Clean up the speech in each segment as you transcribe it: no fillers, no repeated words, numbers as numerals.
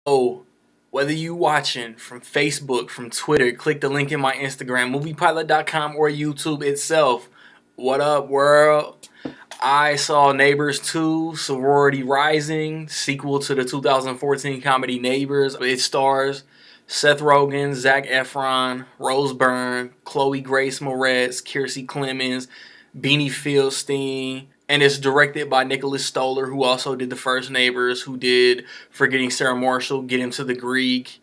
Oh, whether you watching from Facebook, from Twitter, click the link in my Instagram, moviepilot.com, or YouTube itself. What up, world? I saw Neighbors 2, Sorority Rising, sequel to the 2014 comedy Neighbors. It stars Seth Rogen, Zac Efron, Rose Byrne, Chloe Grace Moretz, Kiersey Clemens, Beanie Feldstein, and it's directed by Nicholas Stoller, who also did the first Neighbors, who did Forgetting Sarah Marshall, Get Him to the Greek,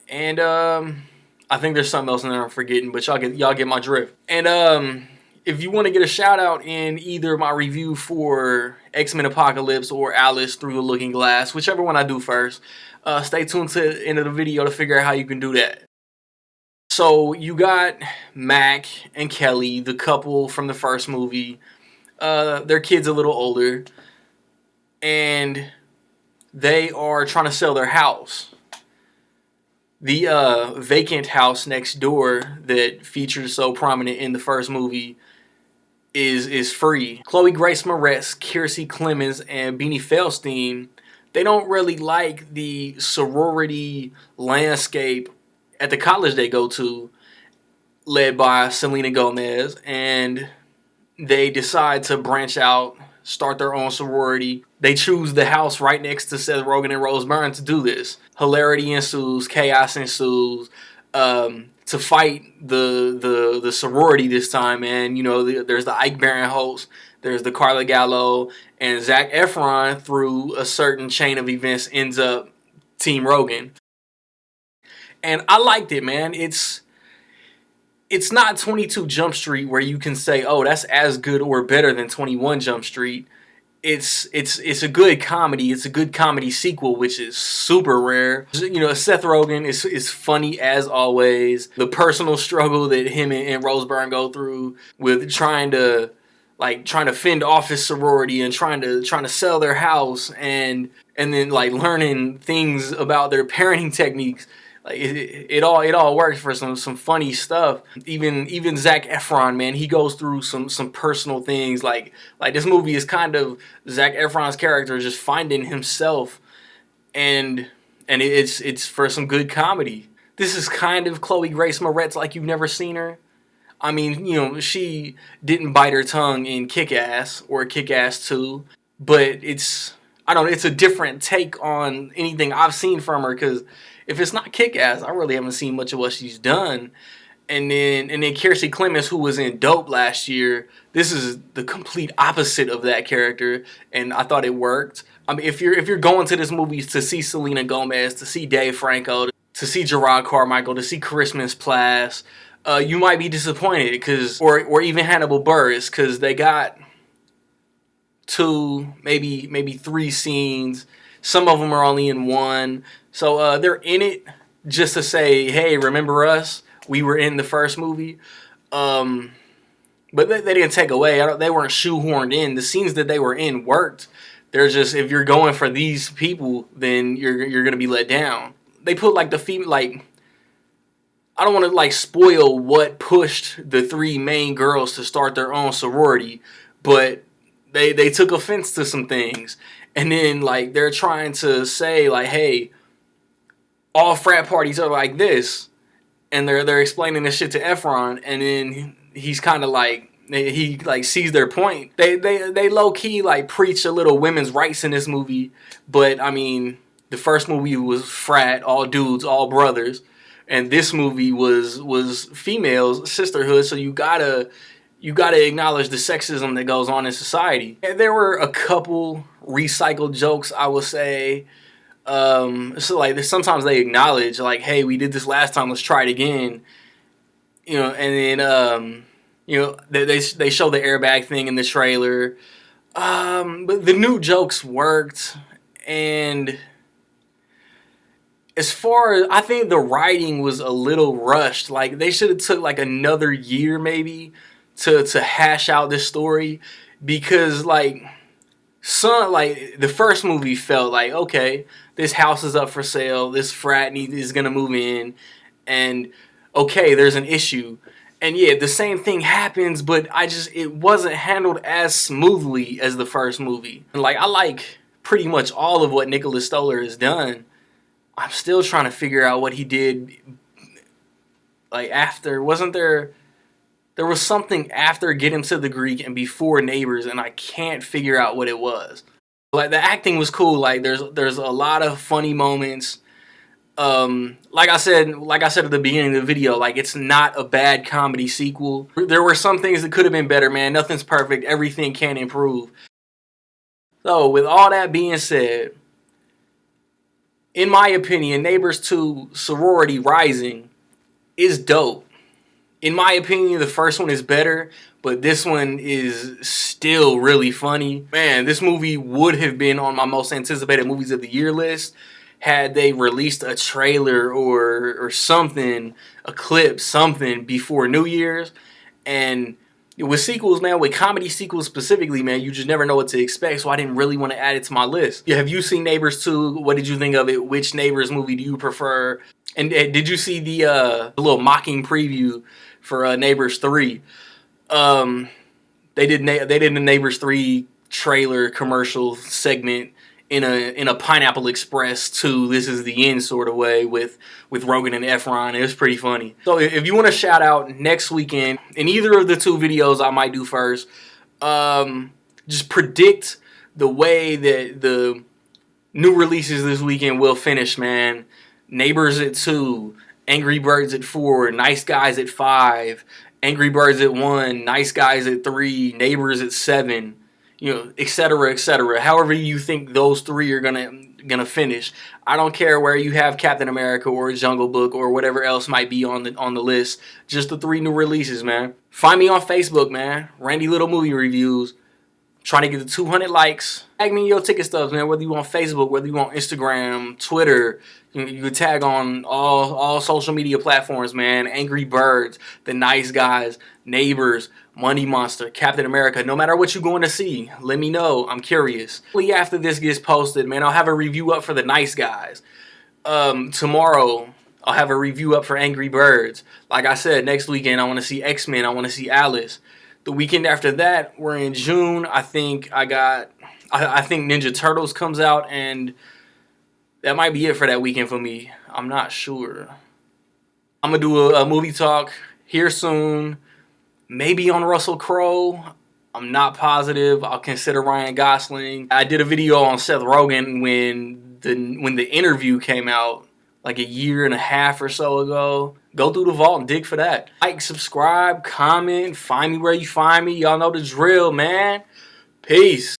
and I think there's something else in there I'm forgetting, but y'all get my drift. And if you want to get a shout out in either my review for X-Men Apocalypse or Alice Through the Looking Glass, whichever one I do first, stay tuned to the end of the video to figure out how you can do that. So you got Mac and Kelly, the couple from the first movie. Their kid's a little older, and they are trying to sell their house. The vacant house next door that featured so prominent in the first movie is free. Chloe Grace Moretz, Kiersey Clemens, and Beanie Feldstein, they don't really like the sorority landscape at the college they go to, led by Selena Gomez, and they decide to branch out, start their own sorority. They choose the house right next to Seth Rogen and Rose Byrne to do this. Hilarity ensues, chaos ensues. To fight the sorority this time, man, you know, there's the Ike Barinholtz, there's the Carla Gallo, and Zac Efron, through a certain chain of events, ends up Team Rogen. And I liked it, man. It's not 22 Jump Street where you can say, oh, that's as good or better than 21 Jump Street. It's a good comedy. It's a good comedy sequel, which is super rare. You know, Seth Rogen is funny as always. The personal struggle that him and Rose Byrne go through with trying to fend off his sorority and trying to sell their house, and then like learning things about their parenting techniques. Like it all works for some funny stuff. Even Zac Efron, man, he goes through some personal things. Like this movie is kind of Zac Efron's character just finding himself, and it's for some good comedy. This is kind of Chloe Grace Moretz like you've never seen her. I mean, you know, she didn't bite her tongue in Kick-Ass or Kick-Ass 2, but I don't know, it's a different take on anything I've seen from her, because if it's not Kick-Ass, I really haven't seen much of what she's done. And then Kiersey Clemens, who was in Dope last year, this is the complete opposite of that character, and I thought it worked. I mean, if you're going to this movie to see Selena Gomez, to see Dave Franco, to see Gerard Carmichael, to see Chris Mintz-Plasse, you might be disappointed, because or even Hannibal Buress, because they got two, maybe three scenes. Some of them are only in one. So they're in it just to say, hey, remember us? We were in the first movie. But they didn't take away. They weren't shoehorned in. The scenes that they were in worked. They're just, if you're going for these people, then you're going to be let down. They put like the female, like, I don't want to like spoil what pushed the three main girls to start their own sorority, but they took offense to some things. And then like they're trying to say like, hey, all frat parties are like this, and they're explaining this shit to Efron, and then he's kind of like, he like sees their point. They low key like preach a little women's rights in this movie, but I mean, the first movie was frat, all dudes, all brothers, and this movie was females, sisterhood. So you gotta acknowledge the sexism that goes on in society. And there were a couple recycled jokes, I would say. So like sometimes they acknowledge like, hey, we did this last time, let's try it again. You know, and then you know, they show the airbag thing in the trailer. But the new jokes worked, and as far as, I think the writing was a little rushed. Like they should have took like another year maybe to hash out this story, because like the first movie felt like, okay, this house is up for sale, this frat is gonna move in, and okay, there's an issue. And yeah, the same thing happens, but it wasn't handled as smoothly as the first movie. And like, I like pretty much all of what Nicholas Stoller has done. I'm still trying to figure out what he did. Like after, wasn't there? There was something after Get Him to the Greek and before Neighbors, and I can't figure out what it was. Like the acting was cool. Like there's a lot of funny moments. Like I said at the beginning of the video, like it's not a bad comedy sequel. There were some things that could have been better, man. Nothing's perfect. Everything can improve. So with all that being said, in my opinion, Neighbors 2 Sorority Rising is dope. In my opinion, the first one is better, but this one is still really funny. Man, this movie would have been on my most anticipated movies of the year list had they released a trailer or something, a clip, something before New Year's. And with sequels, man, with comedy sequels specifically, man, you just never know what to expect, so I didn't really want to add it to my list. Yeah, have you seen Neighbors 2? What did you think of it? Which Neighbors movie do you prefer? And did you see the little mocking preview for Neighbors 3? They did the Neighbors 3 trailer commercial segment in a Pineapple Express 2 This Is the End sort of way with Rogan and Efron. It was pretty funny. So if you want to shout out next weekend in either of the two videos I might do first, just predict the way that the new releases this weekend will finish, man. Neighbors at 2, Angry Birds at 4, Nice Guys at 5, Angry Birds at 1, Nice Guys at 3, Neighbors at 7, you know, etc., etc. However you think those three are gonna finish. I don't care where you have Captain America or Jungle Book or whatever else might be on the list. Just the 3 new releases, man. Find me on Facebook, man. Randy Little Movie Reviews. Trying to get to 200 likes. Tag me in your ticket stubs, man. Whether you on Facebook, whether you on Instagram, Twitter, you can tag on all social media platforms, man. Angry Birds, The Nice Guys, Neighbors, Money Monster, Captain America. No matter what you're going to see, let me know. I'm curious. After this gets posted, man, I'll have a review up for The Nice Guys. Tomorrow, I'll have a review up for Angry Birds. Like I said, next weekend, I want to see X-Men. I want to see Alice. The weekend after that, we're in June. I think Ninja Turtles comes out, and that might be it for that weekend for me. I'm not sure. I'm going to do a movie talk here soon. Maybe on Russell Crowe. I'm not positive. I'll consider Ryan Gosling. I did a video on Seth Rogen when the interview came out like a year and a half or so ago. Go through the vault and dig for that. Like, subscribe, comment, find me where you find me. Y'all know the drill, man. Peace.